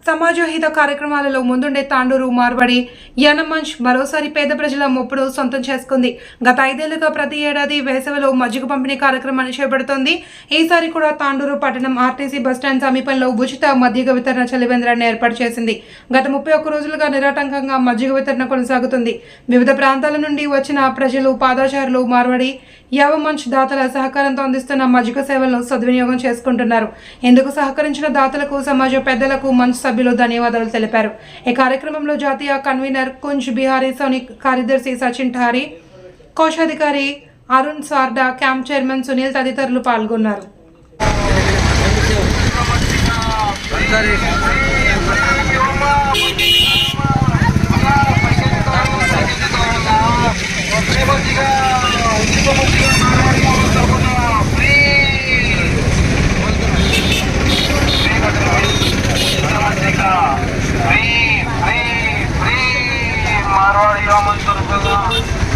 సమాజహిత కార్యక్రమాలలో ముందుండే తాండూరు మార్వాడి యనమంచ్ మరోసారి పేద ప్రజల మొప్పును సొంతం చేసుకుంది. గత 5 ఏళ్లుగా ప్రతి ఏడాది వేసవిలో మజ్జిగ పంపిణీ కార్యక్రమాన్ని చేపడుతోంది. ఈసారి కూడా తాండూరు పట్టణం ఆర్టీసీ బస్టాండ్ సమీపంలో ఉచిత మజ్జిగ వితరణ చలివేంద్రాన్ని ఏర్పాటు చేసింది. గత 31 రోజులుగా నిరాటంకంగా మజ్జిగ వితరణ కొనసాగుతుంది. వివిధ ప్రాంతాల నుండి వచ్చిన ప్రజలు, పాదచారులు మార్వాడి యవమంచ్ దాతల సహకారంతో అందిస్తున్న మజ్జిగ సేవలను సద్వినియోగం చేసుకుంటున్నారు. ఇందుకు సహకరించిన దాతలకు, సమాజ పెద్దలకు మంచ్ సభ్యులు ధన్యవాదాలు తెలిపారు. ఈ కార్యక్రమంలో జాతీయ కన్వీనర్ కుంజ్ బిహారీ సోని, కార్యదర్శి సచిన్ ఠారీ, కోశాధికారి అరుణ్ సార్డా, క్యాంప్ చైర్మన్ సునీల్ తదితరులు పాల్గొన్నారు.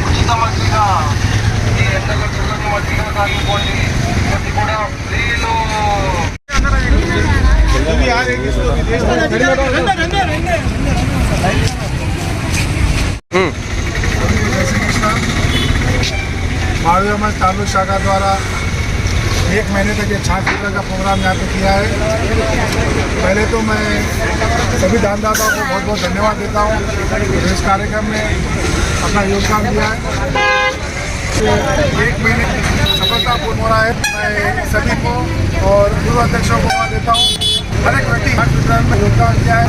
ఉచిత మజ్జిగ ఈ ఎండగట్టుకుని మజ్జిగ తాగిపోండి. అది కూడా ఫ్రీలో. माड़ू तालुक शाखा द्वारा 1 महीने तक ये 60 लीटर का प्रोग्राम यहाँ पे किया है। पहले तो मैं सभी दानदाताओं को बहुत बहुत धन्यवाद देता हूँ जो इस कार्यक्रम में अपना योगदान दिया है। 1 महीने सफलतापूर्ण हो रहा है। मैं सभी को और पूर्व अध्यक्षों को देता हूँ। हर एक व्यक्ति 60 लीटर में योगदान दिया है।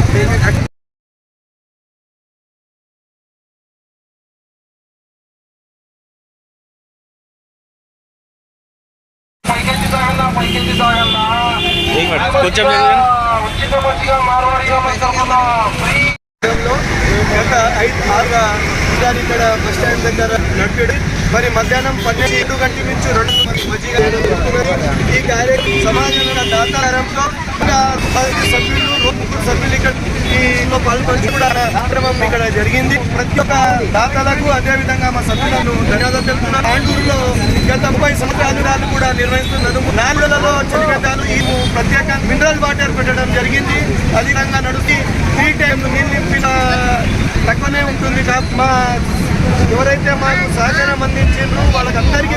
గత 5-6 ఇక్కడ బస్ స్టాండ్ దగ్గర నడిపాడు. మరి మధ్యాహ్నం 12 గంటల నుంచి 2 మజ్జిగ ఈ కార్యక్రమం సమాజంలో దాతారంతో సభ్యులు 3 సభ్యులు ఇక్కడ ఈలో పాల్గొని కూడా కార్యక్రమం ఇక్కడ జరిగింది. ప్రతి ఒక్క దాతలకు అదేవిధంగా మా సభ్యులను ధన్యవాదాలు తెలుపుతున్నారు. తాండూరులో గత 30 సంవత్సరాలు కూడా నిర్వహిస్తున్నారు. 4 నెలల్లో చలివేంద్రాలు ఈ ప్రత్యేక మినరల్ వాటర్ పెట్టడం జరిగింది. అధికంగా నడిచి 3 టైమ్స్ నీళ్ళు నింపిన తక్కువనే ఉంటుంది. మా ఎవరైతే మాకు సహకారం అందించారో వాళ్ళకందరికీ